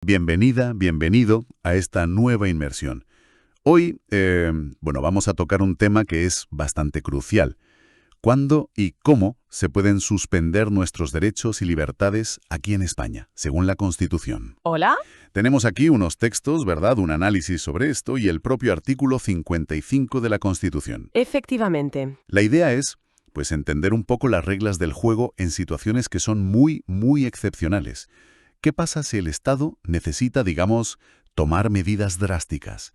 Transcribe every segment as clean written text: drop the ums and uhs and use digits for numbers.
Bienvenida, bienvenido a esta nueva inmersión. Hoy, vamos a tocar un tema que es bastante crucial. ¿Cuándo y cómo se pueden suspender nuestros derechos y libertades aquí en España, según la Constitución? ¿Hola? Tenemos aquí unos textos, ¿verdad? Un análisis sobre esto y el propio artículo 55 de la Constitución. Efectivamente. La idea es, pues, entender un poco las reglas del juego en situaciones que son muy, muy excepcionales. ¿Qué pasa si el Estado necesita, digamos, tomar medidas drásticas?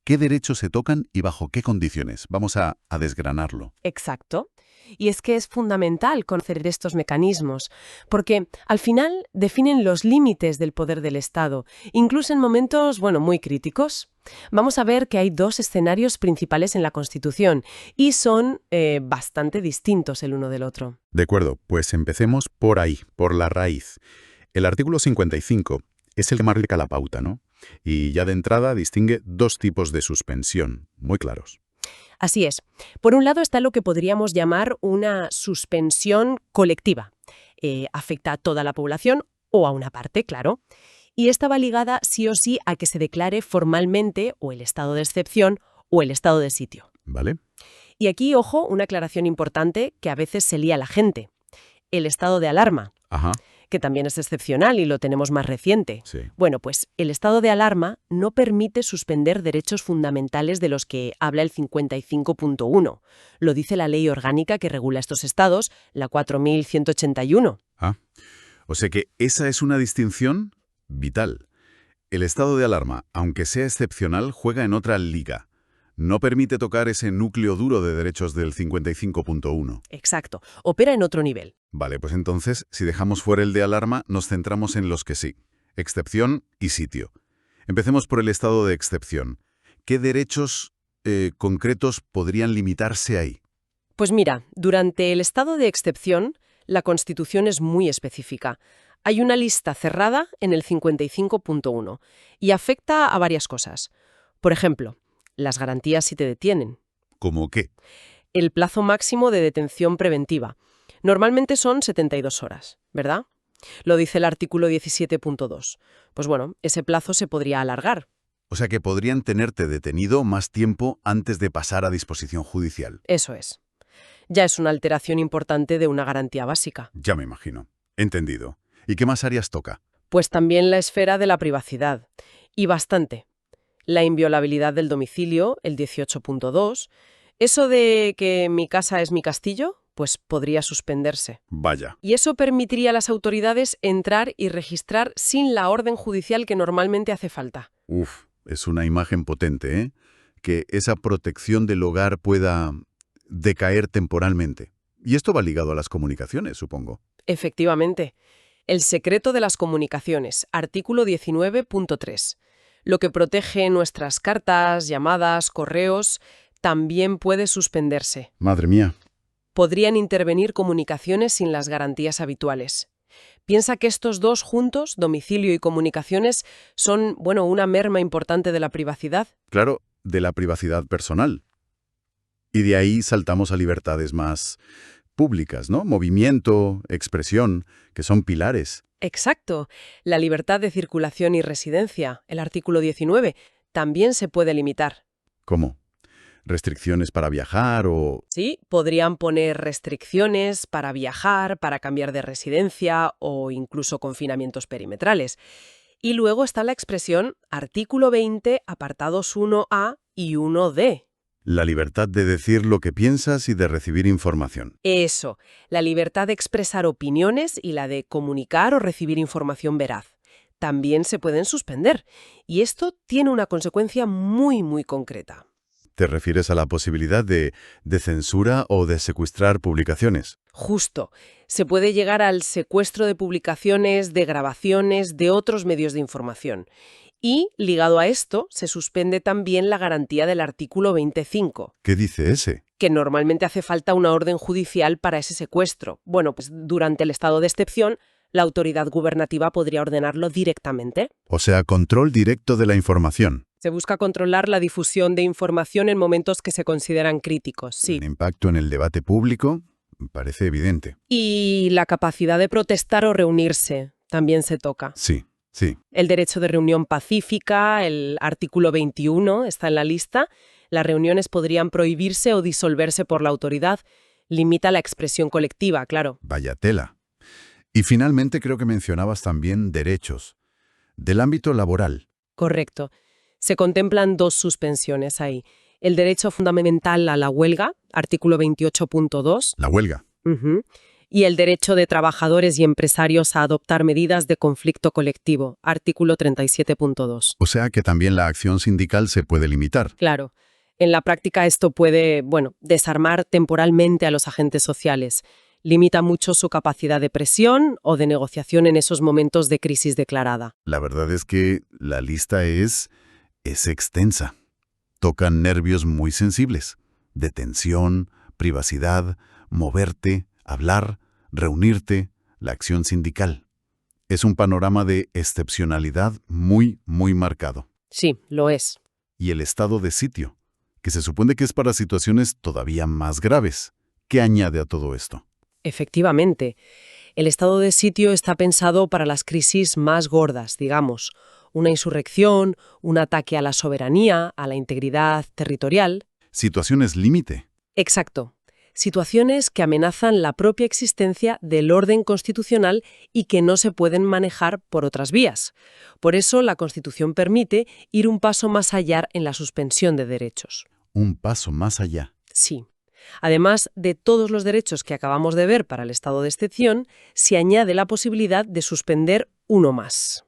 ¿Qué derechos se tocan y bajo qué condiciones? Vamos a desgranarlo. Exacto. Y es que es fundamental conocer estos mecanismos, porque al final definen los límites del poder del Estado, incluso en momentos, muy críticos. Vamos a ver que hay dos escenarios principales en la Constitución y son bastante distintos el uno del otro. De acuerdo, pues empecemos por ahí, por la raíz. El artículo 55 es el que marca la pauta, ¿no? Y ya de entrada distingue dos tipos de suspensión, muy claros. Así es. Por un lado está lo que podríamos llamar una suspensión colectiva. Afecta a toda la población o a una parte, claro. Y esta va ligada sí o sí a que se declare formalmente o el estado de excepción o el estado de sitio. ¿Vale? Y aquí, ojo, una aclaración importante que a veces se lía la gente. El estado de alarma, Ajá, que también es excepcional y lo tenemos más reciente. sí. Bueno, pues el estado de alarma no permite suspender derechos fundamentales de los que habla el 55.1. Lo dice la ley orgánica que regula estos estados, la 4181. Ah, o sea que esa es una distinción vital. El estado de alarma, aunque sea excepcional, juega en otra liga. No permite tocar ese núcleo duro de derechos del 55.1. Exacto, opera en otro nivel. Vale, pues entonces, si dejamos fuera el de alarma, nos centramos en los que sí. Excepción y sitio. Empecemos por el estado de excepción. ¿Qué derechos concretos podrían limitarse ahí? Pues mira, durante el estado de excepción, la Constitución es muy específica. Hay una lista cerrada en el 55.1 y afecta a varias cosas. Por ejemplo, las garantías si te detienen. ¿Cómo qué? El plazo máximo de detención preventiva. Normalmente son 72 horas, ¿verdad? Lo dice el artículo 17.2. Pues bueno, ese plazo se podría alargar. O sea que podrían tenerte detenido más tiempo antes de pasar a disposición judicial. Eso es. Ya es una alteración importante de una garantía básica. Ya me imagino. Entendido. ¿Y qué más áreas toca? Pues también la esfera de la privacidad. Y bastante. La inviolabilidad del domicilio, el 18.2. Eso de que mi casa es mi castillo, pues podría suspenderse. Vaya. Y eso permitiría a las autoridades entrar y registrar sin la orden judicial que normalmente hace falta. Uf, es una imagen potente, ¿eh? Que esa protección del hogar pueda decaer temporalmente. Y esto va ligado a las comunicaciones, supongo. Efectivamente. El secreto de las comunicaciones, artículo 19.3. Lo que protege nuestras cartas, llamadas, correos, también puede suspenderse. Madre mía. Podrían intervenir comunicaciones sin las garantías habituales. Piensa que estos dos juntos, domicilio y comunicaciones, son, una merma importante de la privacidad. Claro, de la privacidad personal. Y de ahí saltamos a libertades más públicas, ¿no? Movimiento, expresión, que son pilares. Exacto. La libertad de circulación y residencia, el artículo 19, también se puede limitar. ¿Cómo? ¿Restricciones para viajar o...? Sí, podrían poner restricciones para viajar, para cambiar de residencia o incluso confinamientos perimetrales. Y luego está la expresión artículo 20, apartados 1A y 1D. La libertad de decir lo que piensas y de recibir información. Eso, la libertad de expresar opiniones y la de comunicar o recibir información veraz. También se pueden suspender. Y esto tiene una consecuencia muy, muy concreta. ¿Te refieres a la posibilidad de censura o de secuestrar publicaciones? Justo. Se puede llegar al secuestro de publicaciones, de grabaciones, de otros medios de información. Y, ligado a esto, se suspende también la garantía del artículo 25. ¿Qué dice ese? Que normalmente hace falta una orden judicial para ese secuestro. Bueno, pues durante el estado de excepción, la autoridad gubernativa podría ordenarlo directamente. O sea, control directo de la información. Se busca controlar la difusión de información en momentos que se consideran críticos, sí. El impacto en el debate público parece evidente. Y la capacidad de protestar o reunirse también se toca. Sí. Sí. El derecho de reunión pacífica, el artículo 21 está en la lista. Las reuniones podrían prohibirse o disolverse por la autoridad. Limita la expresión colectiva, claro. Vaya tela. Y finalmente creo que mencionabas también derechos. Del ámbito laboral. Correcto. Se contemplan dos suspensiones ahí. El derecho fundamental a la huelga, artículo 28.2. La huelga. Ujú. Y el derecho de trabajadores y empresarios a adoptar medidas de conflicto colectivo, artículo 37.2. O sea que también la acción sindical se puede limitar. Claro, en la práctica esto puede, desarmar temporalmente a los agentes sociales. Limita mucho su capacidad de presión o de negociación en esos momentos de crisis declarada. La verdad es que la lista es extensa. Tocan nervios muy sensibles. Detención, privacidad, moverte, hablar, reunirte, la acción sindical. Es un panorama de excepcionalidad muy, muy marcado. Sí, lo es. Y el estado de sitio, que se supone que es para situaciones todavía más graves. ¿Qué añade a todo esto? Efectivamente, el estado de sitio está pensado para las crisis más gordas, digamos. Una insurrección, un ataque a la soberanía, a la integridad territorial. Situaciones límite. Exacto. Situaciones que amenazan la propia existencia del orden constitucional y que no se pueden manejar por otras vías. Por eso la Constitución permite ir un paso más allá en la suspensión de derechos. Un paso más allá. Sí. Además de todos los derechos que acabamos de ver para el estado de excepción, se añade la posibilidad de suspender uno más.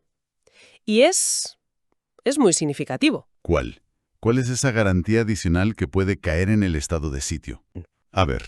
Y es muy significativo. ¿Cuál? ¿Cuál es esa garantía adicional que puede caer en el estado de sitio? A ver,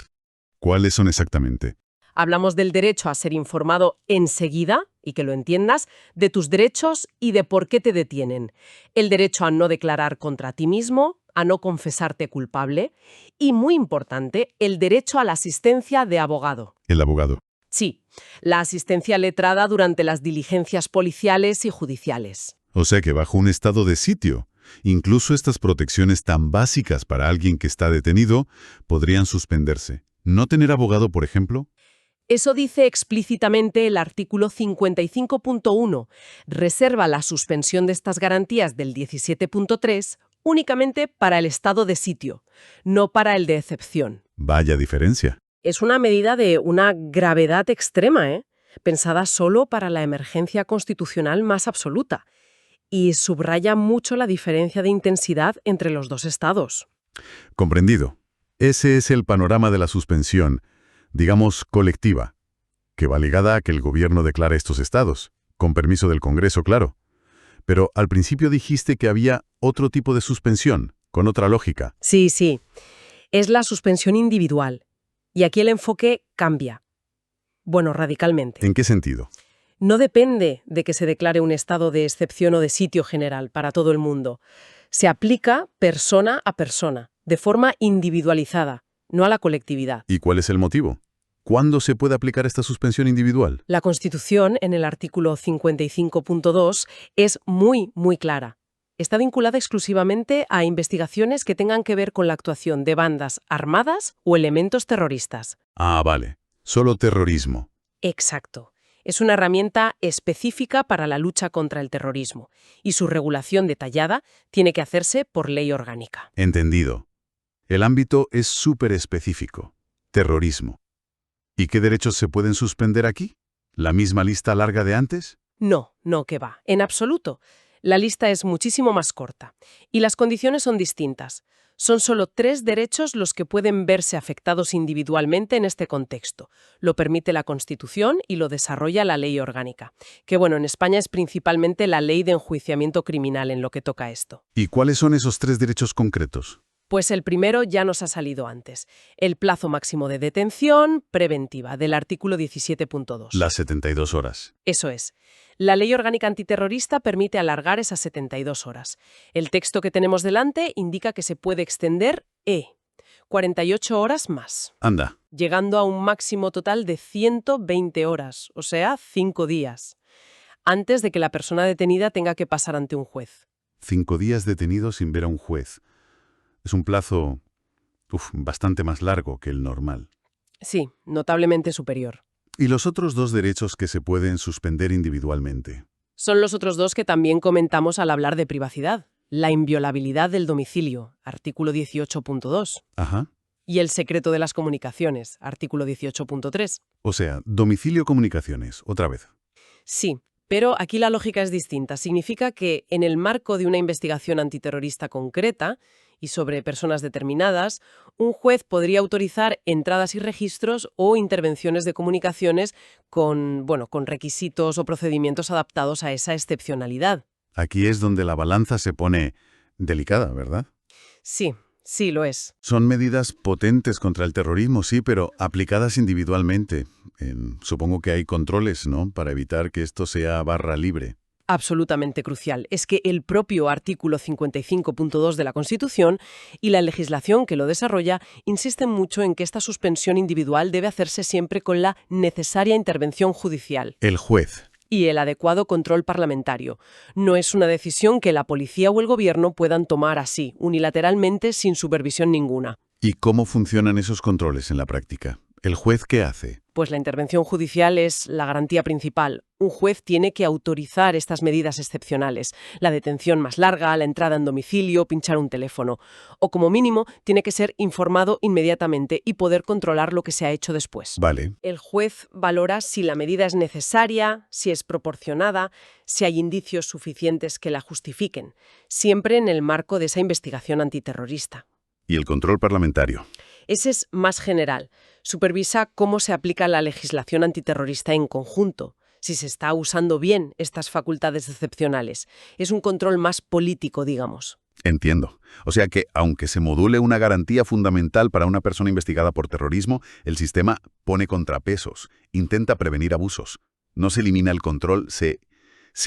¿cuáles son exactamente? Hablamos del derecho a ser informado enseguida, y que lo entiendas, de tus derechos y de por qué te detienen. El derecho a no declarar contra ti mismo, a no confesarte culpable y, muy importante, el derecho a la asistencia de abogado. El abogado. Sí, la asistencia letrada durante las diligencias policiales y judiciales. O sea que bajo un estado de sitio, incluso estas protecciones tan básicas para alguien que está detenido podrían suspenderse. ¿No tener abogado, por ejemplo? Eso dice explícitamente el artículo 55.1. Reserva la suspensión de estas garantías del 17.3 únicamente para el estado de sitio, no para el de excepción. Vaya diferencia. Es una medida de una gravedad extrema, pensada solo para la emergencia constitucional más absoluta, y subraya mucho la diferencia de intensidad entre los dos estados. Comprendido. Ese es el panorama de la suspensión, digamos, colectiva, que va ligada a que el gobierno declare estos estados, con permiso del Congreso, claro. Pero al principio dijiste que había otro tipo de suspensión, con otra lógica. Sí. Es la suspensión individual. Y aquí el enfoque cambia. Bueno, radicalmente. ¿En qué sentido? No depende de que se declare un estado de excepción o de sitio general para todo el mundo. Se aplica persona a persona, de forma individualizada, no a la colectividad. ¿Y cuál es el motivo? ¿Cuándo se puede aplicar esta suspensión individual? La Constitución, en el artículo 55.2, es muy, muy clara. Está vinculada exclusivamente a investigaciones que tengan que ver con la actuación de bandas armadas o elementos terroristas. Ah, vale. Solo terrorismo. Exacto. Es una herramienta específica para la lucha contra el terrorismo y su regulación detallada tiene que hacerse por ley orgánica. Entendido. El ámbito es súper específico. Terrorismo. ¿Y qué derechos se pueden suspender aquí? ¿La misma lista larga de antes? No, que va, en absoluto. La lista es muchísimo más corta y las condiciones son distintas. Son solo 3 derechos los que pueden verse afectados individualmente en este contexto. Lo permite la Constitución y lo desarrolla la ley orgánica, que en España es principalmente la ley de enjuiciamiento criminal en lo que toca a esto. ¿Y cuáles son esos 3 derechos concretos? Pues el primero ya nos ha salido antes. El plazo máximo de detención preventiva del artículo 17.2. Las 72 horas. Eso es. La ley orgánica antiterrorista permite alargar esas 72 horas. El texto que tenemos delante indica que se puede extender 48 horas más, Anda. llegando a un máximo total de 120 horas, o sea, 5 días, antes de que la persona detenida tenga que pasar ante un juez. 5 días detenido sin ver a un juez. Es un plazo bastante más largo que el normal. Sí, notablemente superior. ¿Y los otros 2 derechos que se pueden suspender individualmente? Son los otros dos que también comentamos al hablar de privacidad. La inviolabilidad del domicilio, artículo 18.2. Ajá. Y el secreto de las comunicaciones, artículo 18.3. O sea, domicilio comunicaciones, otra vez. Sí, pero aquí la lógica es distinta. Significa que en el marco de una investigación antiterrorista concreta y sobre personas determinadas, un juez podría autorizar entradas y registros o intervenciones de comunicaciones con requisitos o procedimientos adaptados a esa excepcionalidad. Aquí es donde la balanza se pone delicada, ¿verdad? Sí, sí lo es. Son medidas potentes contra el terrorismo, sí, pero aplicadas individualmente. Supongo que hay controles, ¿no?, para evitar que esto sea barra libre. Absolutamente crucial. Es que el propio artículo 55.2 de la Constitución y la legislación que lo desarrolla insisten mucho en que esta suspensión individual debe hacerse siempre con la necesaria intervención judicial El juez. y el adecuado control parlamentario. No es una decisión que la policía o el gobierno puedan tomar así, unilateralmente, sin supervisión ninguna. ¿Y cómo funcionan esos controles en la práctica? ¿El juez qué hace? Pues la intervención judicial es la garantía principal. Un juez tiene que autorizar estas medidas excepcionales. La detención más larga, la entrada en domicilio, pinchar un teléfono. O como mínimo, tiene que ser informado inmediatamente y poder controlar lo que se ha hecho después. Vale. El juez valora si la medida es necesaria, si es proporcionada, si hay indicios suficientes que la justifiquen, siempre en el marco de esa investigación antiterrorista. ¿Y el control parlamentario? Ese es más general. Supervisa cómo se aplica la legislación antiterrorista en conjunto, si se está usando bien estas facultades excepcionales. Es un control más político, digamos. Entiendo. O sea que, aunque se module una garantía fundamental para una persona investigada por terrorismo, el sistema pone contrapesos, intenta prevenir abusos. No se elimina el control, se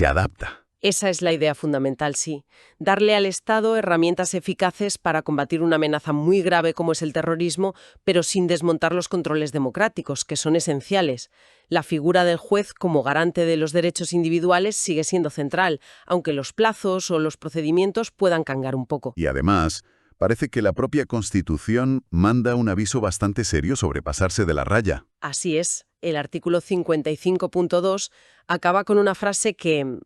adapta. Esa es la idea fundamental, sí. Darle al Estado herramientas eficaces para combatir una amenaza muy grave como es el terrorismo, pero sin desmontar los controles democráticos, que son esenciales. La figura del juez como garante de los derechos individuales sigue siendo central, aunque los plazos o los procedimientos puedan cangar un poco. Y además, parece que la propia Constitución manda un aviso bastante serio sobre pasarse de la raya. Así es. El artículo 55.2 acaba con una frase que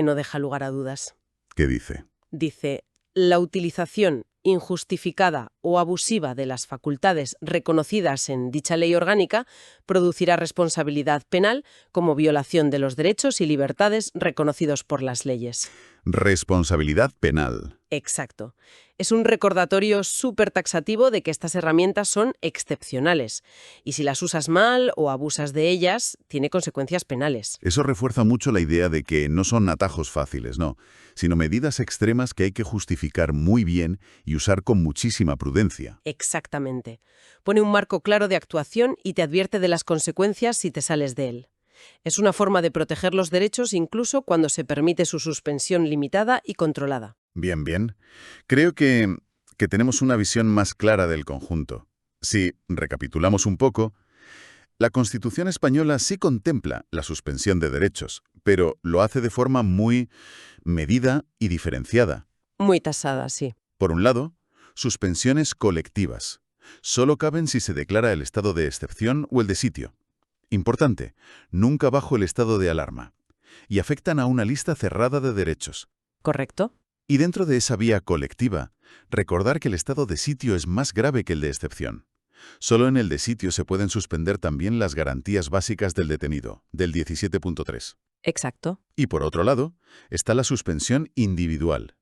no deja lugar a dudas. ¿Qué dice? Dice, la utilización injustificada o abusiva de las facultades reconocidas en dicha ley orgánica producirá responsabilidad penal como violación de los derechos y libertades reconocidos por las leyes. Responsabilidad penal. Exacto. Es un recordatorio súper taxativo de que estas herramientas son excepcionales y si las usas mal o abusas de ellas, tiene consecuencias penales. Eso refuerza mucho la idea de que no son atajos fáciles, no, sino medidas extremas que hay que justificar muy bien y usar con muchísima prudencia. Exactamente. Pone un marco claro de actuación y te advierte de las consecuencias si te sales de él. Es una forma de proteger los derechos incluso cuando se permite su suspensión limitada y controlada. Bien, bien. Creo que tenemos una visión más clara del conjunto. Si recapitulamos un poco, la Constitución española sí contempla la suspensión de derechos, pero lo hace de forma muy medida y diferenciada. Muy tasada, sí. Por un lado, suspensiones colectivas. Solo caben si se declara el estado de excepción o el de sitio. Importante, nunca bajo el estado de alarma. Y afectan a una lista cerrada de derechos. ¿Correcto? Y dentro de esa vía colectiva, recordar que el estado de sitio es más grave que el de excepción. Solo en el de sitio se pueden suspender también las garantías básicas del detenido, del 17.3. Exacto. Y por otro lado, está la suspensión individual.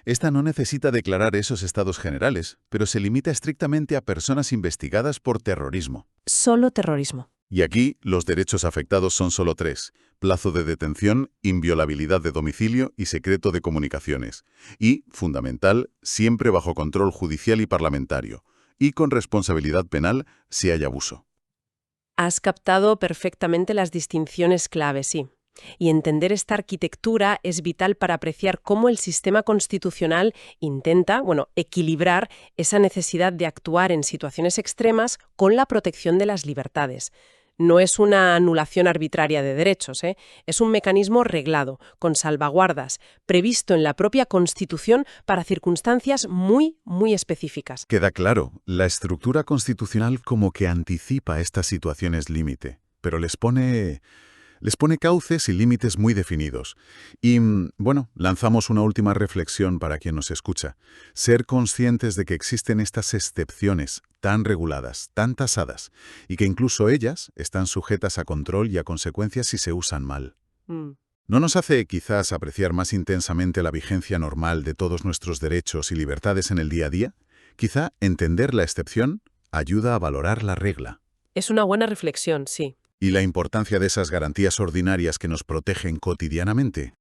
Esta no necesita declarar esos estados generales, pero se limita estrictamente a personas investigadas por terrorismo. Solo terrorismo. Y aquí los derechos afectados son solo tres: plazo de detención, inviolabilidad de domicilio y secreto de comunicaciones. Y, fundamental, siempre bajo control judicial y parlamentario, y con responsabilidad penal si hay abuso. Has captado perfectamente las distinciones clave, sí. Y entender esta arquitectura es vital para apreciar cómo el sistema constitucional intenta, equilibrar esa necesidad de actuar en situaciones extremas con la protección de las libertades. No es una anulación arbitraria de derechos, es un mecanismo reglado, con salvaguardas, previsto en la propia Constitución para circunstancias muy, muy específicas. Queda claro, la estructura constitucional como que anticipa estas situaciones límite, pero les pone Les pone cauces y límites muy definidos. Y, bueno, lanzamos una última reflexión para quien nos escucha. Ser conscientes de que existen estas excepciones tan reguladas, tan tasadas, y que incluso ellas están sujetas a control y a consecuencias si se usan mal. Mm. ¿No nos hace quizás apreciar más intensamente la vigencia normal de todos nuestros derechos y libertades en el día a día? Quizá entender la excepción ayuda a valorar la regla. Es una buena reflexión, sí. Y la importancia de esas garantías ordinarias que nos protegen cotidianamente.